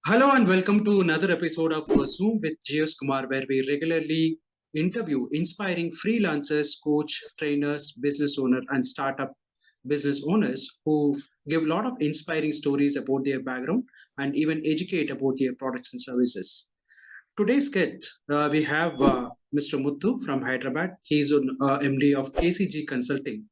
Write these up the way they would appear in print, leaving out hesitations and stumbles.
Hello and welcome to another episode of Zoom with GS Kumar, where we regularly interview inspiring freelancers, coach, trainers, business owners, and startup business owners who give a lot of inspiring stories about their background and even educate about their products and services. Today's guest, we have Mr. Muthu from Hyderabad. He's an MD of KCG Consulting,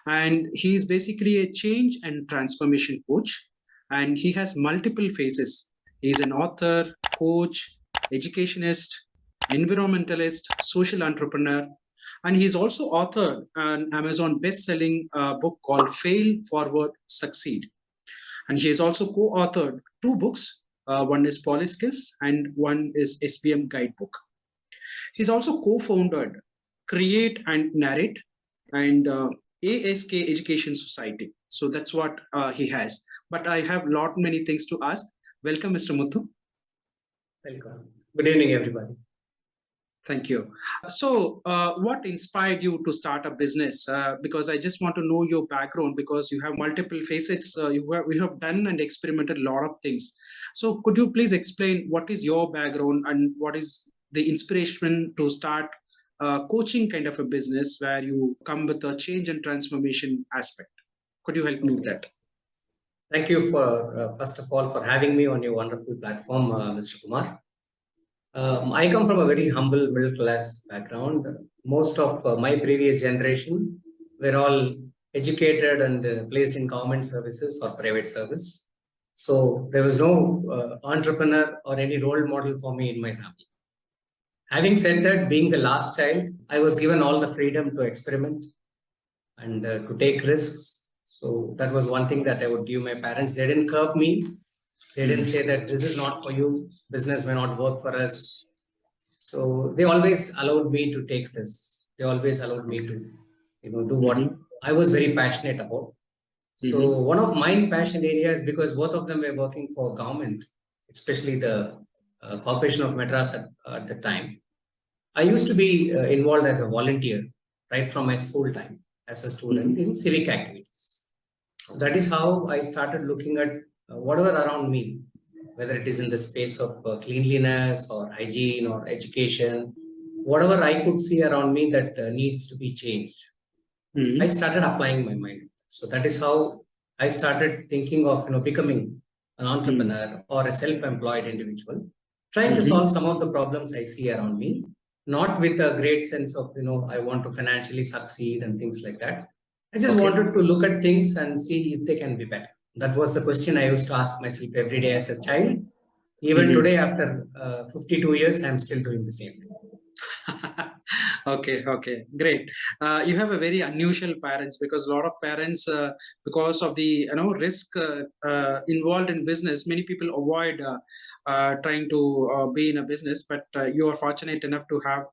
and he's basically a change and transformation coach, and he has multiple faces. He's an author, coach, educationist, environmentalist, social entrepreneur, and he's also authored an Amazon best-selling book called Fail Forward Succeed. And he has also co-authored two books. One is Polyskills and one is SBM Guidebook. He's also co-founded Create and Narrate and ASK Education Society. So that's what he has. But I have lot many things to ask. Welcome, Mr. Muthu. Welcome. Good evening, everybody. Thank you. What inspired you to start a business? Because I just want to know your background because you have multiple facets. We have done and experimented a lot of things. So could you please explain what is your background and what is the inspiration to start coaching kind of a business where you come with a change and transformation aspect? Could you help me with that? Thank you for, first of all, for having me on your wonderful platform, Mr. Kumar. I come from a very humble middle class background. Most of my previous generation were all educated and placed in government services or private service. So there was no entrepreneur or any role model for me in my family. Having said that, being the last child, I was given all the freedom to experiment and to take risks. So that was one thing that I would give my parents. They didn't curb me. They didn't say that this is not for you. Business may not work for us. So they always allowed me to take this. They always allowed me to, do what I was very passionate about. So one of my passion areas, because both of them were working for government, especially the Corporation of Madras at the time. I used to be involved as a volunteer right from my school time as a student in civic activities. So that is how I started looking at whatever around me, whether it is in the space of cleanliness or hygiene or education, whatever I could see around me that needs to be changed. I started applying my mind. So that is how I started thinking of becoming an entrepreneur or a self-employed individual, trying to solve some of the problems I see around me, not with a great sense of I want to financially succeed and things like that. I just wanted to look at things and see if they can be better. That was the question I used to ask myself every day as a child. Even today, after 52 years, I'm still doing the same thing. Okay, great. You have a very unusual parents because a lot of parents, because of the risk involved in business, many people avoid trying to be in a business. But you are fortunate enough to have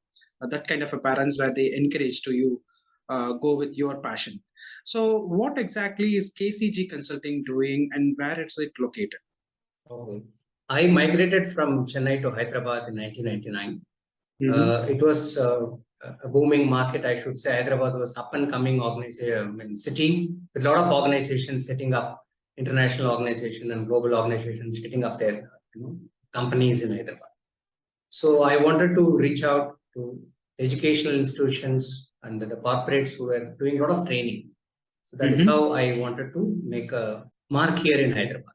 that kind of a parents where they encourage to you go with your passion. So, what exactly is KCG Consulting doing, and where is it located? Okay. I migrated from Chennai to Hyderabad in 1999. It was a booming market, I should say. Hyderabad was up and coming city with a lot of organizations setting up, international organizations and global organizations setting up their companies in Hyderabad. So I wanted to reach out to educational institutions and the corporates who were doing a lot of training. So that is how I wanted to make a mark here in Hyderabad.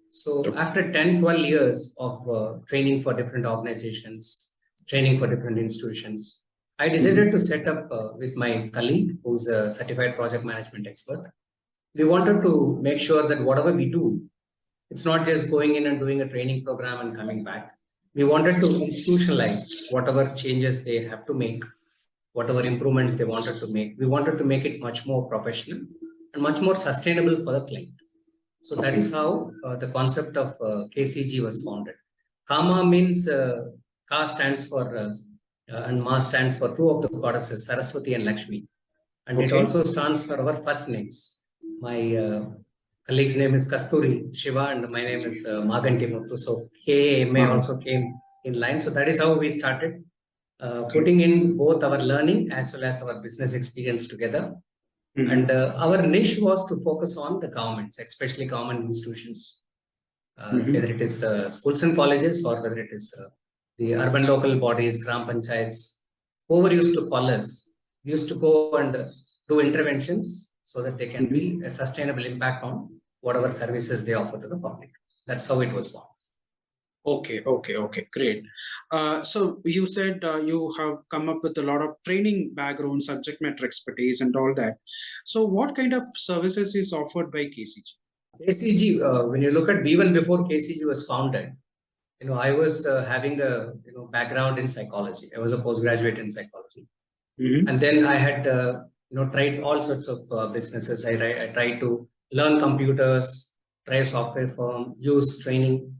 So after 10, 12 years of training for different organizations, training for different institutions, I decided to set up with my colleague, who's a certified project management expert. We wanted to make sure that whatever we do, it's not just going in and doing a training program and coming back. We wanted to institutionalize whatever changes they have to make, whatever improvements they wanted to make. We wanted to make it much more professional and much more sustainable for the client. So that is how the concept of KCG was founded. Kama means Ka stands for and Ma stands for two of the goddesses, Saraswati and Lakshmi. And it also stands for our first names. My colleague's name is Kasturi Shiva and my name is Maganti Muthu. So KMA also came in line. So that is how we started putting in both our learning as well as our business experience together. And our niche was to focus on the governments, especially government institutions. whether it is schools and colleges or whether it is the urban local bodies, gram panchayats, whoever used to call us, we used to go and do interventions so that they can be a sustainable impact on whatever services they offer to the public. That's how it was born. Okay, great. So you said you have come up with a lot of training background, subject matter expertise, and all that. So what kind of services is offered by KCG? KCG, when you look at even before KCG was founded, I was having a background in psychology. I was a postgraduate in psychology, and then I had tried all sorts of businesses. I tried to learn computers, try a software firm, use training.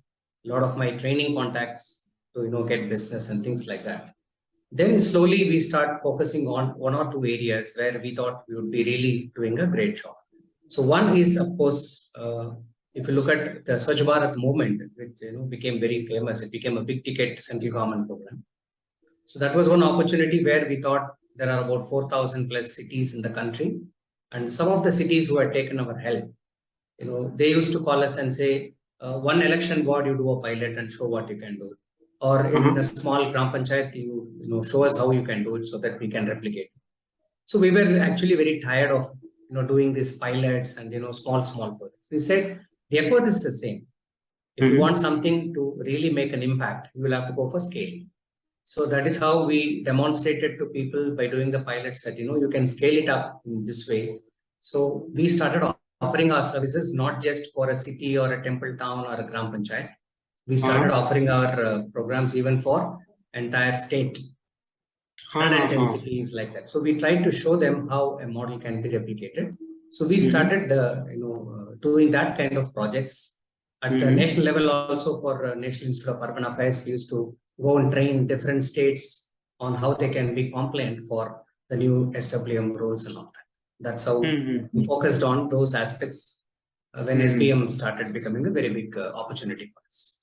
A lot of my training contacts to get business and things like that. Then slowly we start focusing on one or two areas where we thought we would be really doing a great job. So one is, of course, if you look at the Swachh Bharat movement, which became very famous, it became a big ticket central government program. So that was one opportunity where we thought there are about 4,000 plus cities in the country, and some of the cities who had taken our help, they used to call us and say, one election board, you do a pilot and show what you can do. Or in a small gram panchayat, you show us how you can do it so that we can replicate. So we were actually very tired of doing these pilots and small projects. We said the effort is the same. If you want something to really make an impact, you will have to go for scale. So that is how we demonstrated to people by doing the pilots that you can scale it up in this way. So we started offering our services not just for a city or a temple town or a gram panchayat. We started offering our programs even for entire state, 110 cities like that. So we tried to show them how a model can be replicated. So we started doing that kind of projects at the national level. Also for National Institute of Urban Affairs, we used to go and train different states on how they can be compliant for the new SWM rules and all that. That's how we focused on those aspects when SBM started becoming a very big opportunity for us.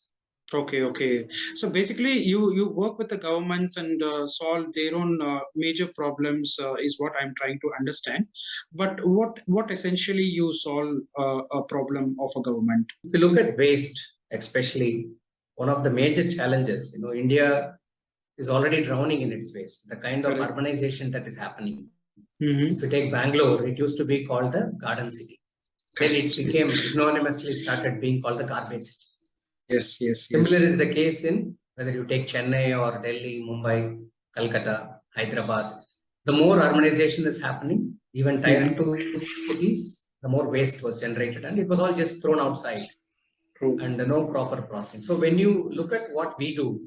Okay. So basically, you work with the governments and solve their own major problems is what I'm trying to understand. But what essentially you solve a problem of a government? If you look at waste, especially one of the major challenges, India is already drowning in its waste. The kind of urbanization that is happening. If you take Bangalore, it used to be called the Garden City. Then it became anonymously started being called the Garbage City. Yes. Similar is the case in whether you take Chennai or Delhi, Mumbai, Calcutta, Hyderabad. The more urbanization is happening, even tier 2 cities, the more waste was generated, and it was all just thrown outside. And no proper processing. So when you look at what we do,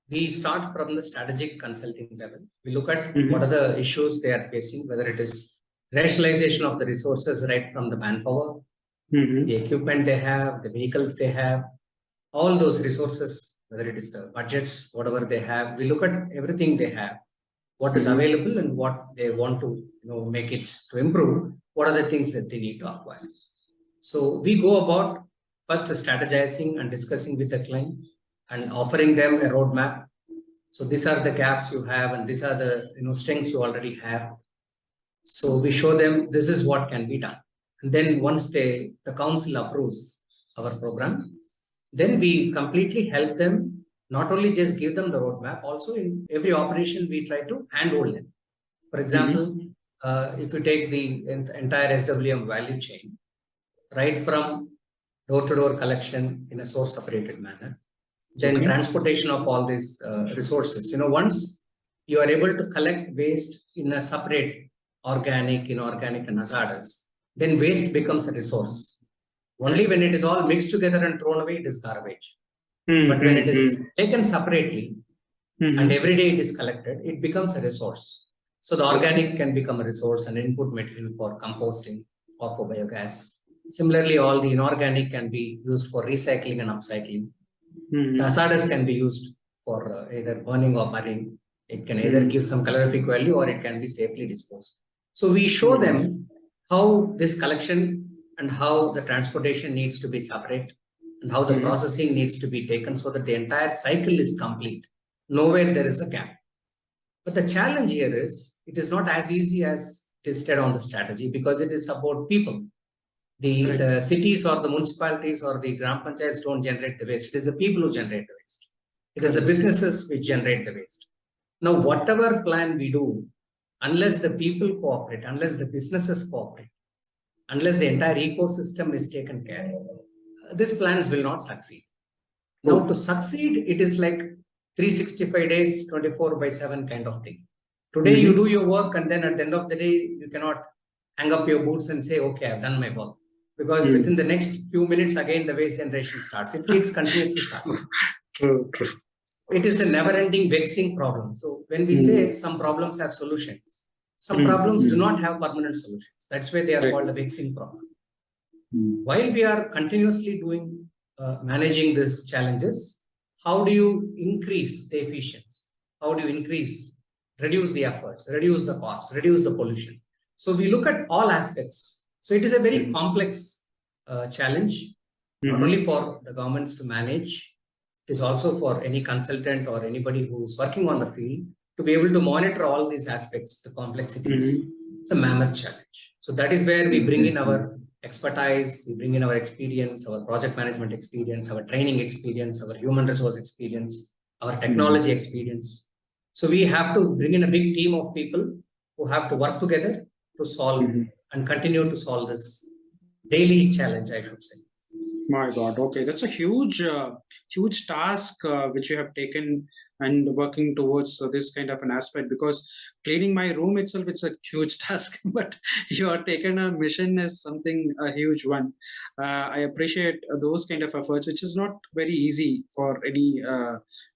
we start from the strategic consulting level. We look at what are the issues they are facing, whether it is rationalization of the resources right from the manpower, the equipment they have, the vehicles they have, all those resources, whether it is the budgets, whatever they have. We look at everything they have, what is available and what they want to make it to improve. What are the things that they need to acquire? So we go about first strategizing and discussing with the client and offering them a roadmap. So these are the gaps you have, and these are the strengths you already have. So we show them this is what can be done. And then once the council approves our program, then we completely help them, not only just give them the roadmap, also in every operation we try to handhold them. For example, if you take the entire SWM value chain, right from door-to-door collection in a source-separated manner, then transportation of all these resources. Once you are able to collect waste in a separate organic, inorganic, and hazardous, then waste becomes a resource. Only when it is all mixed together and thrown away, it is garbage. But when it is taken separately and every day it is collected, it becomes a resource. So the organic can become a resource and input material for composting or for biogas. Similarly, all the inorganic can be used for recycling and upcycling. The hazardous can be used for either burning or burning. It can either give some calorific value or it can be safely disposed. So we show them how this collection and how the transportation needs to be separate and how the processing needs to be taken so that the entire cycle is complete. Nowhere there is a gap. But the challenge here is it is not as easy as it is said on the strategy, because it is about people. The cities or the municipalities or the gram panchayats don't generate the waste. It is the people who generate the waste. It is the businesses which generate the waste. Now, whatever plan we do, unless the people cooperate, unless the businesses cooperate, unless the entire ecosystem is taken care of, these plans will not succeed. Now, to succeed, it is like 365 days, 24/7 kind of thing. Today, you do your work, and then at the end of the day, you cannot hang up your boots and say, okay, I've done my work. Because within the next few minutes, again, the waste generation starts. It keeps continuously starting. True. It is a never-ending vexing problem. So when we say some problems have solutions, some problems do not have permanent solutions. That's why they are called a vexing problem. While we are continuously doing managing these challenges, how do you increase the efficiency? How do you reduce the efforts, reduce the cost, reduce the pollution? So we look at all aspects. So it is a very complex challenge, not only for the governments to manage, it is also for any consultant or anybody who is working on the field to be able to monitor all these aspects, the complexities. It's a mammoth challenge. So that is where we bring in our expertise, we bring in our experience, our project management experience, our training experience, our human resource experience, our technology experience. So we have to bring in a big team of people who have to work together to solve and continue to solve this daily challenge, I should say. My God. Okay, that's a huge task which you have taken and working towards this kind of an aspect, because cleaning my room itself, it's a huge task, but you are taken a mission as something a huge one. I appreciate those kind of efforts, which is not very easy for any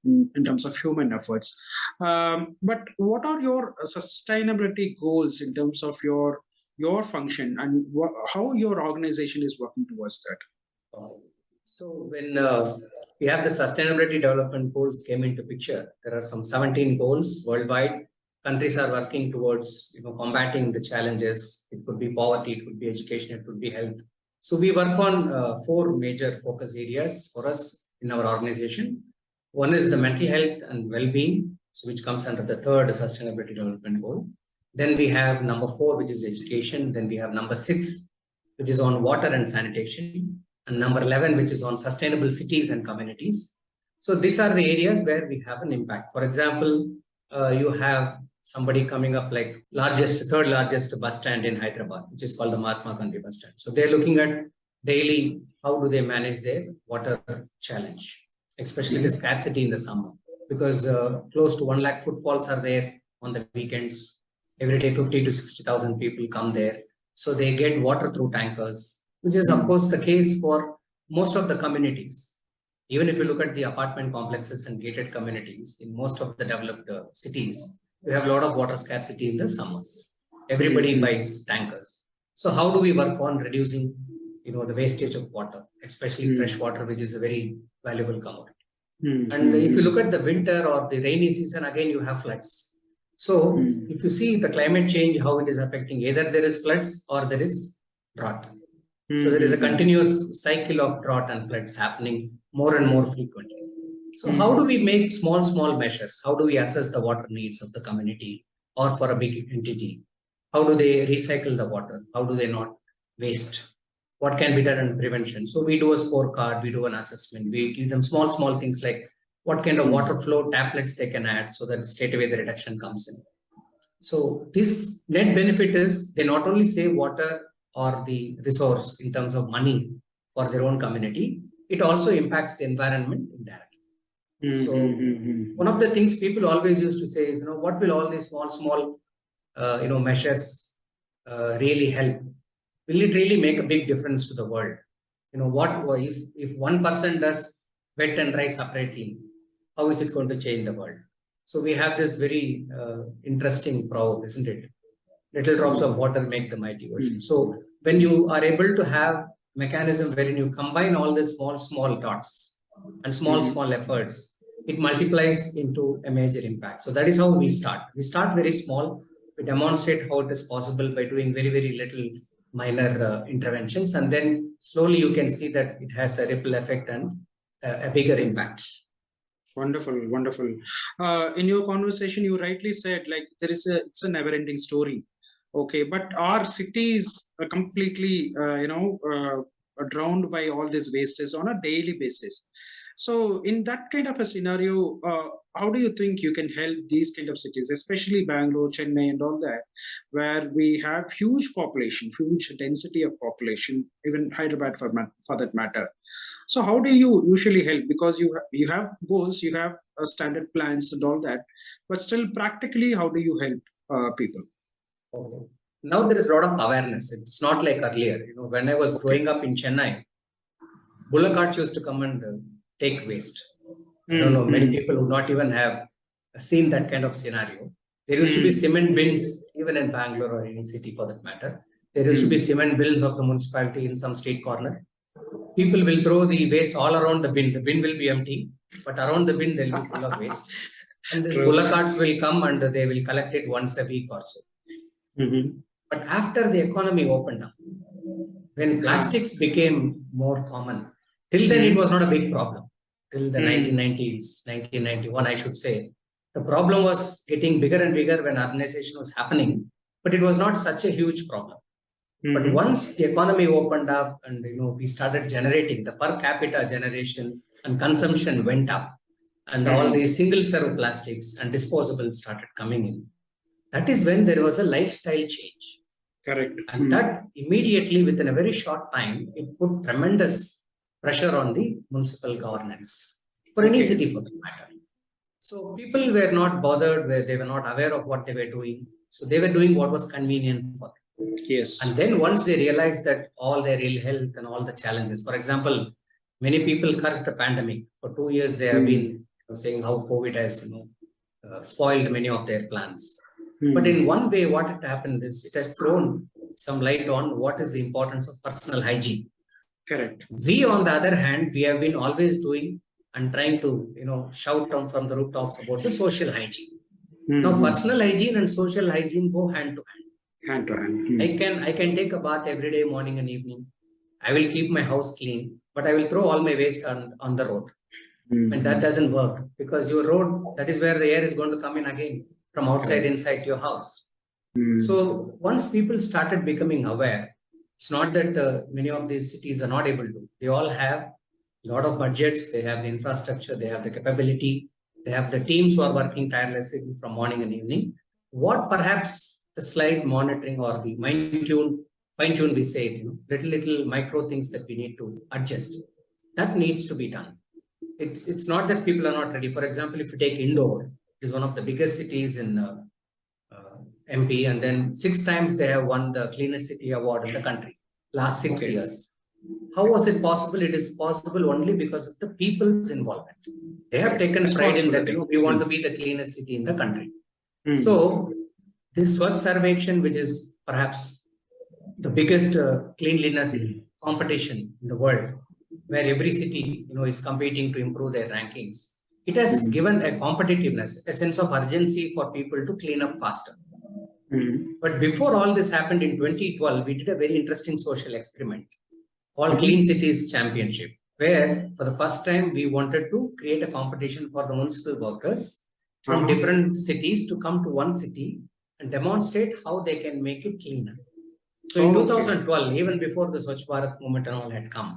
in terms of human efforts. But what are your sustainability goals in terms of your function, and how your organization is working towards that? So when we have the sustainability development goals came into picture, there are some 17 goals worldwide. Countries are working towards combating the challenges. It could be poverty, it could be education, it could be health. So we work on 4 major focus areas for us in our organization. One is the mental health and well-being, so which comes under the 3rd sustainability development goal. Then we have number 4, which is education. Then we have number 6, which is on water and sanitation. And number 11, which is on sustainable cities and communities. So these are the areas where we have an impact. For example, you have somebody coming up like 3rd largest bus stand in Hyderabad, which is called the Mahatma Gandhi bus stand. So they're looking at daily, how do they manage their water challenge, especially the scarcity in the summer, because close to 1 lakh footfalls are there on the weekends. Every day, 50 to 60,000 people come there. So they get water through tankers, which is of course the case for most of the communities. Even if you look at the apartment complexes and gated communities in most of the developed cities, we have a lot of water scarcity in the summers. Everybody buys tankers. So how do we work on reducing the wastage of water, especially fresh water, which is a very valuable commodity? And if you look at the winter or the rainy season, again you have floods. So if you see the climate change, how it is affecting, either there is floods or there is drought. So there is a continuous cycle of drought and floods happening more and more frequently. So how do we make small measures? How do we assess the water needs of the community or for a big entity? How do they recycle the water? How do they not waste? What can be done in prevention? So we do a scorecard, we do an assessment, we give them small things like what kind of water flow tablets they can add so that straight away the reduction comes in. So this net benefit is they not only save water or the resource in terms of money for their own community, it also impacts the environment indirectly. So one of the things people always used to say is, what will all these small measures really help? Will it really make a big difference to the world? What if one person does wet and dry separately, how is it going to change the world? So we have this very interesting proverb, isn't it? Little drops of water make the mighty ocean. So when you are able to have mechanism wherein you combine all the small dots and small efforts, it multiplies into a major impact. So that is how we start. We start very small. We demonstrate how it is possible by doing very little minor interventions, and then slowly you can see that it has a ripple effect and a bigger impact. Wonderful. In your conversation, you rightly said, like, it's a never-ending story. Okay, but our cities are completely, are drowned by all these wastes on a daily basis. So, in that kind of a scenario, how do you think you can help these kind of cities, especially Bangalore, Chennai, and all that, where we have huge population, huge density of population, even Hyderabad for that matter. So, how do you usually help? Because you have goals, you have standard plans and all that, but still, practically, how do you help people? Okay. Now there is a lot of awareness. It's not like earlier. When I was Okay. growing up in Chennai, bullock carts used to come and take waste. I don't know, many Mm-hmm. people would not even have seen that kind of scenario. There used to be Mm, cement bins, even in Bangalore or any city for that matter. There used to be mm. cement bins of the municipality in some street corner. People will throw the waste all around the bin. The bin will be empty, but around the bin there will be full of waste. And these True. bullock carts will come and they will collect it once a week or so. Mm-hmm. But after the economy opened up, when Yeah. plastics became more common, till then it Mm, was not a big problem. Till the mm, 1990s, 1991, I should say. The problem was getting bigger and bigger when urbanization was happening, but it was not such a huge problem. But mm-hmm. once the economy opened up and we started generating, the per capita generation and consumption went up, and all Mm. the single serve plastics and disposables started coming in. That is when there was a lifestyle change. Correct. And that immediately, within a very short time, it put tremendous pressure on the municipal governance for any Okay. city for that matter. So people were not bothered, they were not aware of what they were doing. So they were doing what was convenient for them. And Yes. then once they realized that all their ill health and all the challenges, for example, many people cursed the pandemic. For 2 years, they have Mm, been saying how COVID has spoiled many of their plans. But mm. in one way, what it happened is it has thrown some light on what is the importance of personal hygiene. Correct. We, on the other hand, we have been always doing and trying to, shout on from the rooftops about the social hygiene. Now, Mm-hmm. personal hygiene and social hygiene go hand to hand. Hand to hand. I can take a bath every day, morning and evening. I will keep my house clean, but I will throw all my waste on the road. And that Mm-hmm. doesn't work because your road, that is where the air is going to come in again from outside Correct. inside your house. Mm. So once people started becoming aware, it's not that many of these cities are not able to. They all have a lot of budgets, they have the infrastructure, they have the capability, they have the teams who are working tirelessly from morning and evening. What perhaps the slight monitoring or the fine tune we say, little micro things that we need to adjust. That needs to be done. It's not that people are not ready. For example, if you take Indore, it is one of the biggest cities in MP, and then 6 times they have won the cleanest city award in the country last 6 years. How was it possible? It is possible only because of the people's involvement. They have Correct. taken pride in that, Responsibility. we want to be the cleanest city in the country. Mm. So this Swachh Sarvekshan, which is perhaps the biggest cleanliness Mm. competition in the world, where every city, is competing to improve their rankings, it has Mm. given a competitiveness, a sense of urgency for people to clean up faster. Mm. But before all this happened in 2012, we did a very interesting social experiment called Clean Mm-hmm. Cities Championship, where for the first time we wanted to create a competition for the municipal workers from Uh-huh. different cities to come to one city and demonstrate how they can make it cleaner. So in Oh, okay. 2012, even before the Swachh Bharat movement and all had come,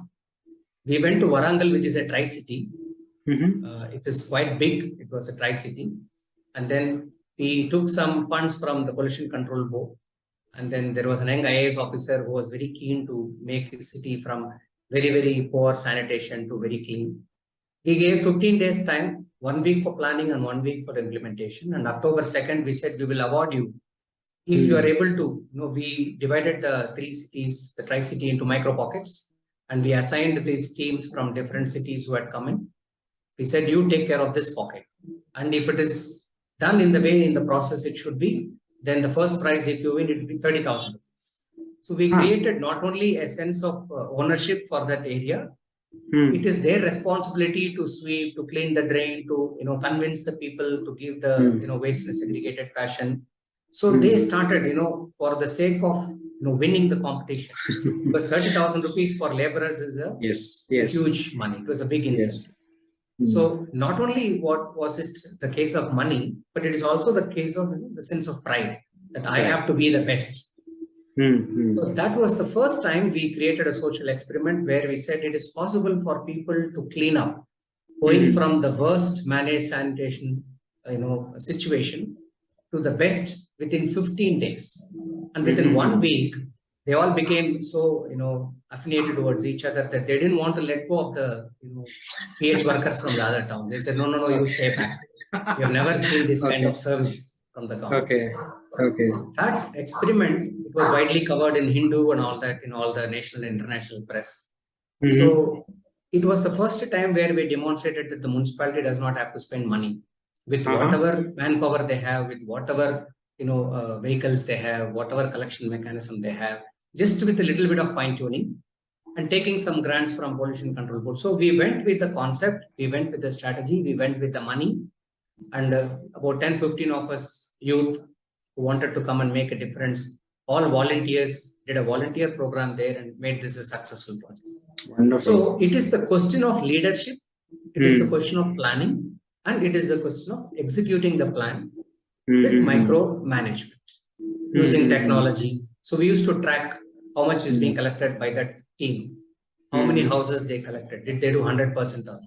we went to Warangal, which is a tri-city. Mm-hmm. It is quite big. It was a tri-city. And then we took some funds from the Pollution Control Board. And then there was an young IAS officer who was very keen to make his city from very, very poor sanitation to very clean. He gave 15 days time, 1 week for planning and 1 week for implementation. And October 2nd, we said we will award you if you are able to. We divided the three cities, the tri-city, into micro pockets, and we assigned these teams from different cities who had come in. We said, you take care of this pocket. And if it is done in the way, in the process it should be, then the first prize, if you win, it will be 30,000 rupees. So we created not only a sense of ownership for that area, it is their responsibility to sweep, to clean the drain, to convince the people to give the waste in a segregated fashion. So they started, for the sake of winning the competition, because 30,000 rupees for laborers is a Yes. Yes. huge money. It was a big incentive. Yes. Mm. So not only what was it the case of money, but it is also the case of the sense of pride. that I have to be the best. So that was the first time we created a social experiment where we said it is possible for people to clean up, going from the worst managed sanitation, situation to the best within 15 days. And within 1 week, they all became so, affiliated towards each other that they didn't want to let go of the, PH workers from the other town. They said, no, you stay back. We have never seen this kind of service from the government. Okay. So that experiment, it was widely covered in Hindu and all that, in all the national and international press. So it was the first time where we demonstrated that the municipality does not have to spend money with whatever manpower they have, with whatever vehicles they have, whatever collection mechanism they have, just with a little bit of fine tuning and taking some grants from Pollution Control Board. So we went with the concept, we went with the strategy, we went with the money, and about 10-15 of us youth who wanted to come and make a difference, all volunteers, did a volunteer program there and made this a successful project. Wonderful. So it is the question of leadership, it is the question of planning, and it is the question of executing the plan with micromanagement using technology. So we used to track how much is being collected by that team, how many houses they collected, did they do 100% or not?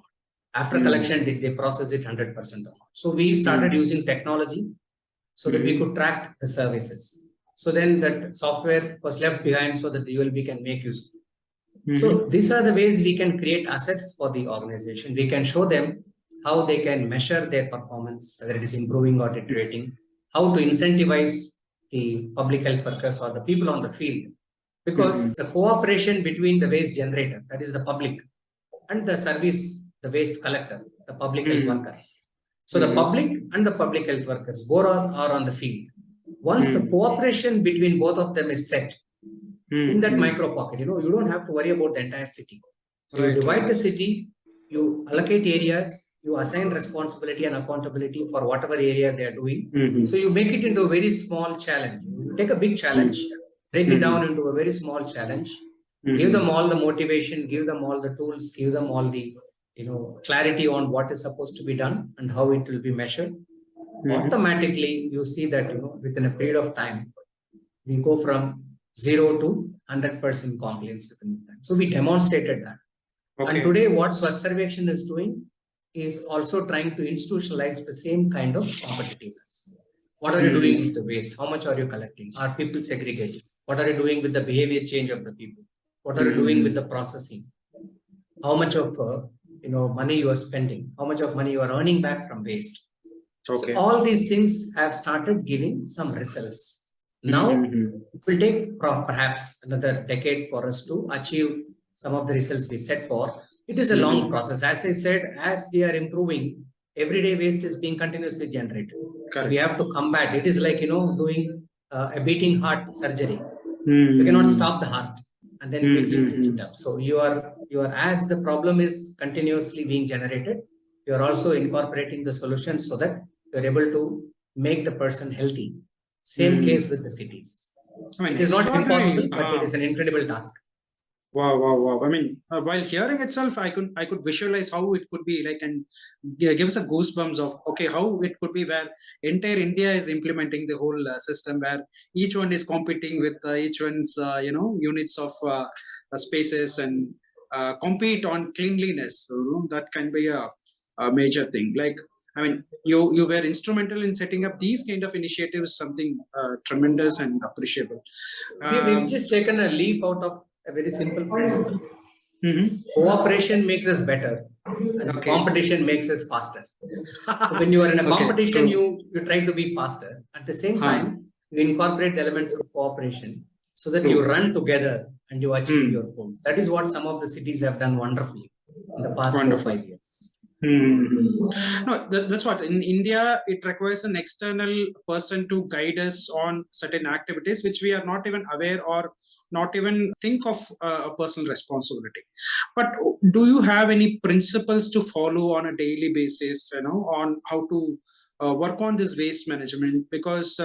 After collection, did they process it 100% or not? So we started using technology so that we could track the services. So then that software was left behind so that the ULB can make use of it. So these are the ways we can create assets for the organization. We can show them how they can measure their performance, whether it is improving or deteriorating, how to incentivize the public health workers or the people on the field. Because the cooperation between the waste generator, that is the public, and the service, the waste collector, the public health workers. So the public and the public health workers both are on the field. Once the cooperation between both of them is set in that micro pocket, you don't have to worry about the entire city. So you divide the city, you allocate areas, you assign responsibility and accountability for whatever area they are doing. So you make it into a very small challenge. You take a big challenge, break it down into a very small challenge, give them all the motivation, give them all the tools, give them all the clarity on what is supposed to be done and how it will be measured. Automatically, you see that within a period of time, we go from 0 to 100% compliance within time. So we demonstrated that. And today, what Swachh Sarvekshan is doing is also trying to institutionalize the same kind of competitiveness. What are you doing with the waste? How much are you collecting? Are people segregated? What are you doing with the behavior change of the people? What are you doing with the processing? How much of money you are spending? How much of money you are earning back from waste? So all these things have started giving some results. Now, it will take perhaps another decade for us to achieve some of the results we set for. It is a long process. As I said, as we are improving, everyday waste is being continuously generated. So we have to combat. It is like, doing a beating heart surgery. You cannot stop the heart and then quickly stitch it up. So you are as the problem is continuously being generated, you are also incorporating the solution so that you are able to make the person healthy. Same case with the cities. It is not impossible, but it is an incredible task. Wow. I mean, while hearing itself, I could visualize how it could be like, and give us a goosebumps of, how it could be where entire India is implementing the whole system, where each one is competing with each one's, units of spaces and compete on cleanliness. So, that can be a major thing. Like, I mean, you were instrumental in setting up these kind of initiatives, something tremendous and appreciable. We've just taken a leaf out of a very simple principle. Cooperation makes us better, and competition makes us faster. So when you are in a competition, you try to be faster. At the same time, you incorporate the elements of cooperation so that you run together and you achieve your goals. That is what some of the cities have done wonderfully in the past 4 or 5 years. No, that's what in India it requires an external person to guide us on certain activities which we are not even aware or not even think of a personal responsibility. But do you have any principles to follow on a daily basis, on how to work on this waste management, because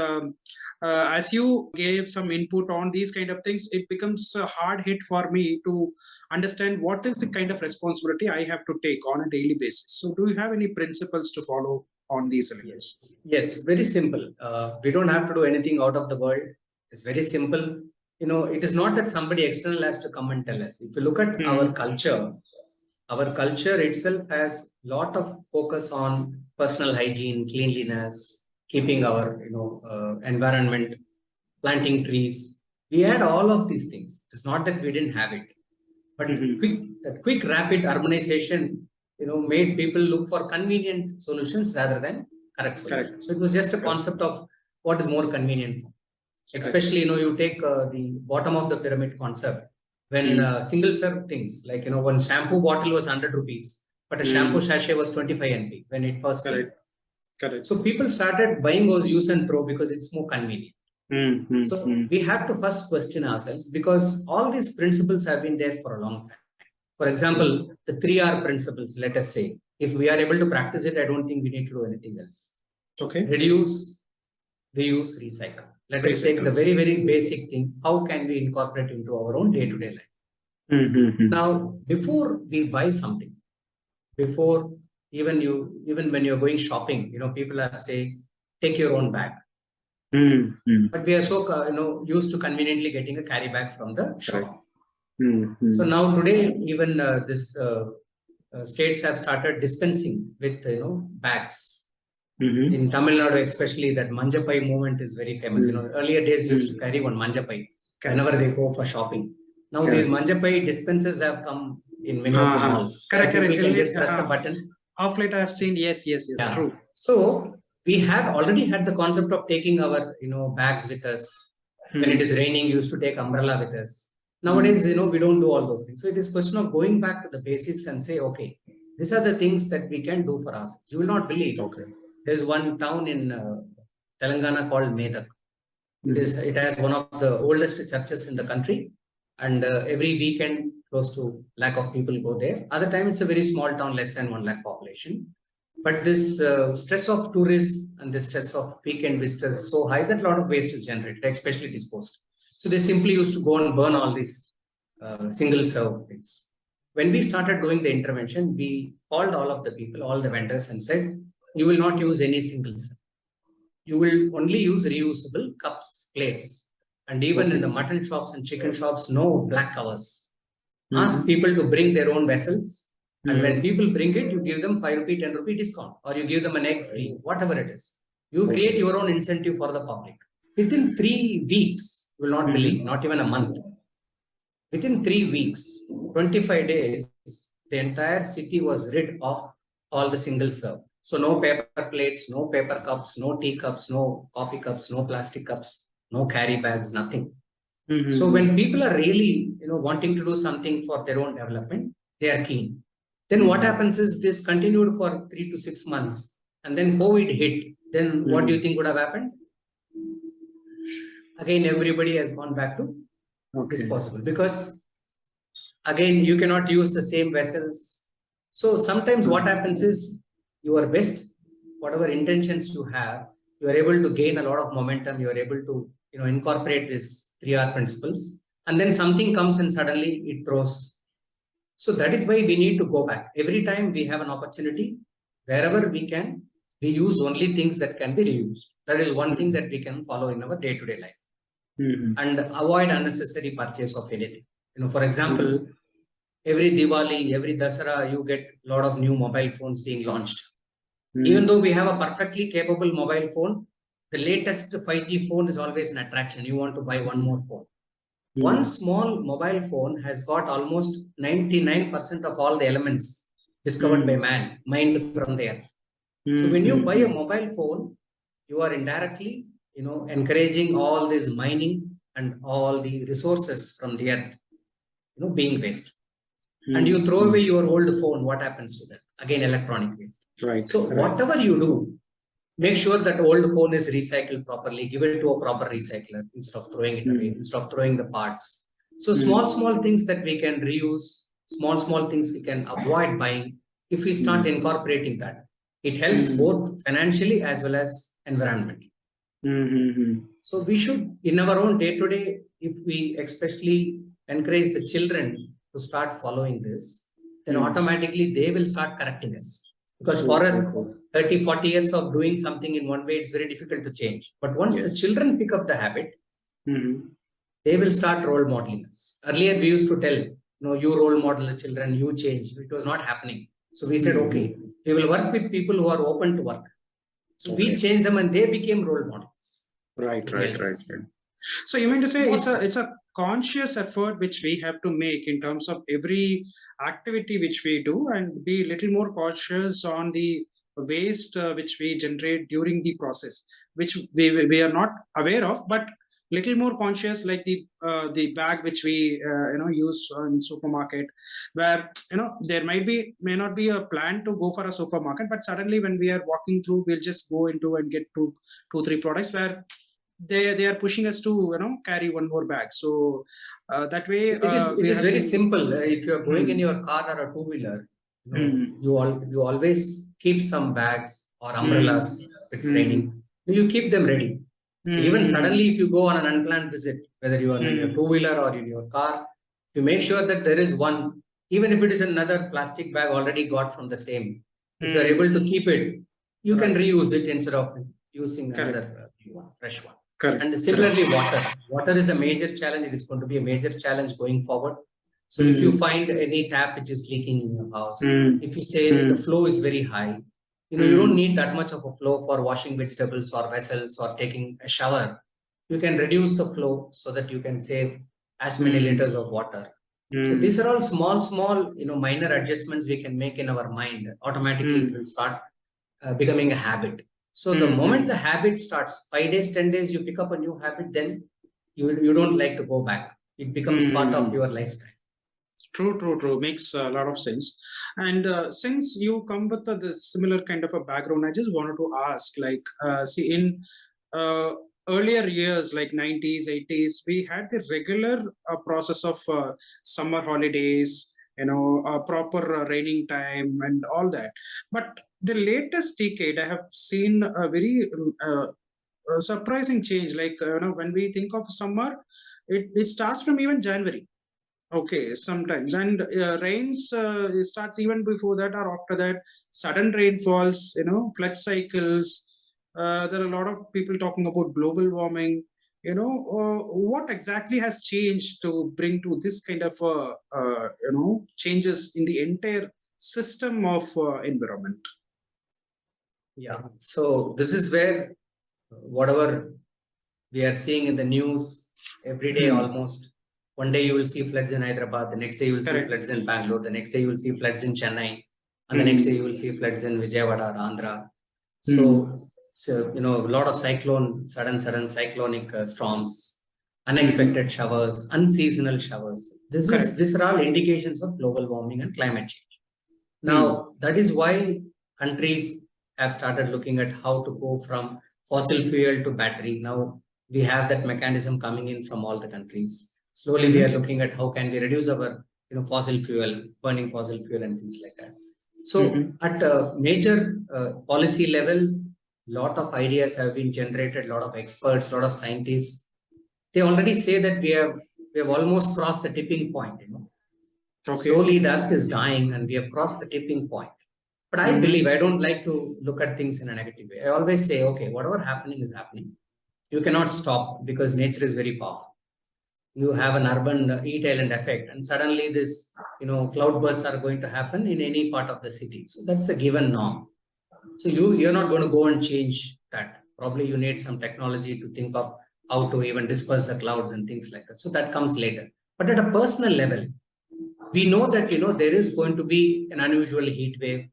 as you gave some input on these kind of things, it becomes a hard hit for me to understand what is the kind of responsibility I have to take on a daily basis. So do you have any principles to follow on these elements? Yes, very simple. We don't have to do anything out of the world. It's very simple. It is not that somebody external has to come and tell us. If you look at our culture itself has lot of focus on personal hygiene, cleanliness, keeping our environment, planting trees. We had all of these things. It's not that we didn't have it, but quick rapid urbanization made people look for convenient solutions rather than correct solutions. So it was just a concept of what is more convenient. Especially you take the bottom of the pyramid concept. When single serve things like one shampoo bottle was 100 rupees, but a shampoo sachet was 25 NP when it first came. Correct. So people started buying those use and throw because it's more convenient. So we have to first question ourselves, because all these principles have been there for a long time. For example, the 3R principles, let us say, if we are able to practice it, I don't think we need to do anything else. Okay. Reduce, reuse, recycle. Let us take the very, very basic thing. How can we incorporate into our own day-to-day life? Now, before we buy something, before even when you're going shopping, people are saying, take your own bag. But we are so used to conveniently getting a carry bag from the shop. So now today, even this states have started dispensing with bags. In Tamil Nadu, especially, that manjapai movement is very famous. Earlier days used to carry one manjapai whenever they go for shopping. Now these manjapai dispensers have come in many of the malls. Correct. You can just press a button. Of late, I have seen yes, true. So we had already had the concept of taking our bags with us. When it is raining, you used to take umbrella with us. Nowadays, we don't do all those things. So it is question of going back to the basics and say, okay, these are the things that we can do for ourselves. You will not believe. Okay. There's one town in Telangana called Medak. It has one of the oldest churches in the country, and every weekend close to lakh of people go there. Other time it's a very small town, less than 1 lakh population. But this stress of tourists and the stress of weekend visitors is so high that a lot of waste is generated, especially disposed. So they simply used to go and burn all these single serve things. When we started doing the intervention, we called all of the people, all the vendors, and said, you will not use any single serve. You will only use reusable cups, plates. And even in the mutton shops and chicken shops, no black covers. Ask people to bring their own vessels. And when people bring it, you give them 5 rupee, 10 rupee discount, or you give them an egg free, whatever it is. You create your own incentive for the public. Within 3 weeks, you will not believe, not even a month. Within 3 weeks, 25 days, the entire city was rid of all the single serve. So no paper plates, no paper cups, no tea cups, no coffee cups, no plastic cups, no carry bags, nothing. So when people are really, wanting to do something for their own development, they are keen. Then what happens is this continued for 3 to 6 months, and then COVID hit. Then what do you think would have happened? Again, everybody has gone back to disposable, because again, you cannot use the same vessels. So sometimes what happens is your best, whatever intentions you have, you are able to gain a lot of momentum. You are able to, incorporate these 3R principles, and then something comes and suddenly it throws. So that is why we need to go back. Every time we have an opportunity, wherever we can, we use only things that can be reused. That is one thing that we can follow in our day-to-day life. And avoid unnecessary purchase of anything. For example, every Diwali, every Dasara, you get a lot of new mobile phones being launched. Even though we have a perfectly capable mobile phone, the latest 5G phone is always an attraction. You want to buy one more phone. One small mobile phone has got almost 99% of all the elements discovered by man, mined from the earth. So when you buy a mobile phone, you are indirectly, encouraging all this mining and all the resources from the earth, being waste. And you throw away your old phone, what happens to that? Again, electronic waste. Right. So whatever you do, make sure that old phone is recycled properly. Give it to a proper recycler instead of throwing it away, instead of throwing the parts. So small things that we can reuse, small things we can avoid buying. If we start incorporating that, It helps both financially as well as environmentally. So we should, in our own day-to-day, if we especially encourage the children to start following this, then automatically they will start correcting us. Because for us, 30, 40 years of doing something in one way, it's very difficult to change. But once the children pick up the habit, they will start role modeling us. Earlier, we used to tell, you role model the children, you change. It was not happening. So we said, okay, we will work with people who are open to work. So we changed them and they became role models. Right. So you mean to say it's a conscious effort which we have to make in terms of every activity which we do, and be a little more cautious on the waste which we generate during the process, which we are not aware of, but little more conscious, like the bag which we use in supermarket, where there may not be a plan to go for a supermarket, but suddenly when we are walking through, we'll just go into and get two, three products where they are pushing us to carry one more bag. So that way it is very simple. If you are going in your car or a two-wheeler, you always keep some bags or umbrellas if it's raining. You keep them ready. So even suddenly, if you go on an unplanned visit, whether you are in your two-wheeler or in your car, you make sure that there is one, even if it is another plastic bag already got from the same. If you are able to keep it, you can reuse it instead of using another fresh one. And similarly, water is a major challenge. It is going to be a major challenge going forward. So if you find any tap which is leaking in your house, if you say the flow is very high, you don't need that much of a flow for washing vegetables or vessels or taking a shower. You can reduce the flow so that you can save as many liters of water. So these are all small, minor adjustments we can make in our mind. Automatically, it will start becoming a habit. So the moment the habit starts, 5 days, 10 days, you pick up a new habit, then you don't like to go back. It becomes part of your lifestyle. True. Makes a lot of sense. And since you come with the similar kind of a background, I just wanted to ask, like, see, in earlier years, like 90s, 80s, we had the regular process of summer holidays, a proper raining time and all that. But the latest decade, I have seen a very surprising change. Like, when we think of summer, it starts from even January. Okay, sometimes, and rains starts even before that or after that. Sudden rainfalls, flood cycles. There are a lot of people talking about global warming. What exactly has changed to bring to this kind of changes in the entire system of environment? Yeah. So this is where whatever we are seeing in the news every day almost. One day you will see floods in Hyderabad, the next day you will see floods in Bangalore, the next day you will see floods in Chennai, and the next day you will see floods in Vijayawada, Andhra. So a lot of sudden cyclonic storms, unexpected showers, unseasonal showers. These are all indications of global warming and climate change. Now, that is why countries have started looking at how to go from fossil fuel to battery. Now, we have that mechanism coming in from all the countries. Slowly, we are looking at how can we reduce our burning fossil fuel and things like that. So at a major policy level, lot of ideas have been generated, lot of experts, lot of scientists. They already say that we have almost crossed the tipping point. Slowly the earth is dying and we have crossed the tipping point. But I believe, I don't like to look at things in a negative way. I always say, okay, whatever happening is happening. You cannot stop because nature is very powerful. You have an urban heat island effect and suddenly this, cloud bursts are going to happen in any part of the city. So that's a given norm. So you're not going to go and change that. Probably you need some technology to think of how to even disperse the clouds and things like that. So that comes later. But at a personal level, we know that, there is going to be an unusual heat wave.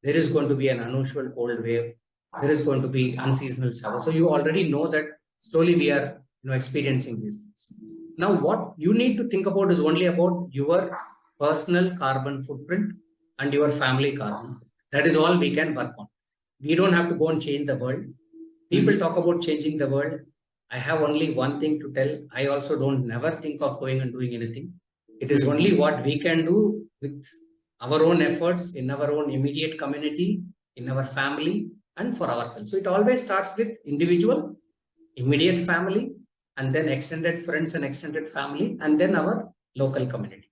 There is going to be an unusual cold wave. There is going to be unseasonal shower. So you already know that slowly we are, experiencing these things. Now, what you need to think about is only about your personal carbon footprint and your family carbon footprint. That is all we can work on. We don't have to go and change the world. People talk about changing the world. I have only one thing to tell. I also don't never think of going and doing anything. It is only what we can do with our own efforts in our own immediate community in our family, and for ourselves. So it always starts with individual, immediate family, and then extended friends and extended family, and then our local community.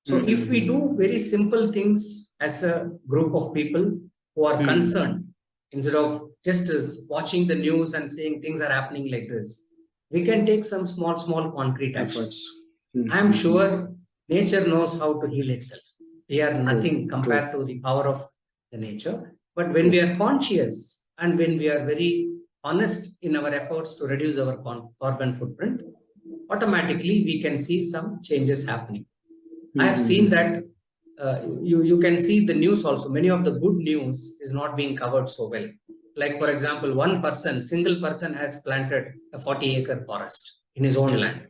So if we do very simple things as a group of people who are concerned, instead of just watching the news and saying things are happening like this, we can take some small concrete actions. I'm sure nature knows how to heal itself. We are nothing compared to the power of the nature. But when we are conscious and when we are very honest in our efforts to reduce our carbon footprint, automatically we can see some changes happening. I have seen that you can see the news also. Many of the good news is not being covered so well. Like, for example, single person has planted a 40-acre forest in his own land.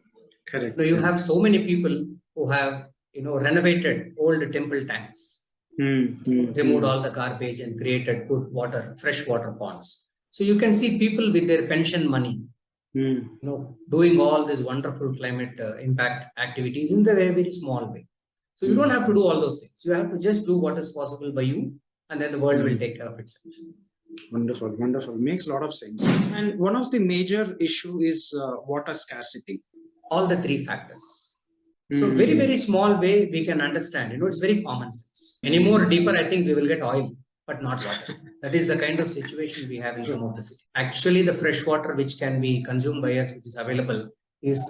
Correct. Now you have so many people who have, renovated old temple tanks, removed all the garbage and created good fresh water ponds. So you can see people with their pension money, doing all these wonderful climate impact activities in the very small way. So you don't have to do all those things. You have to just do what is possible by you, and then the world will take care of itself. Wonderful. Makes a lot of sense. And one of the major issue is water scarcity. All the three factors. So very small way we can understand. It's very common sense. Any more deeper, I think we will get oil, but not water. That is the kind of situation we have in some of the city. Actually, the fresh water which can be consumed by us, which is available, is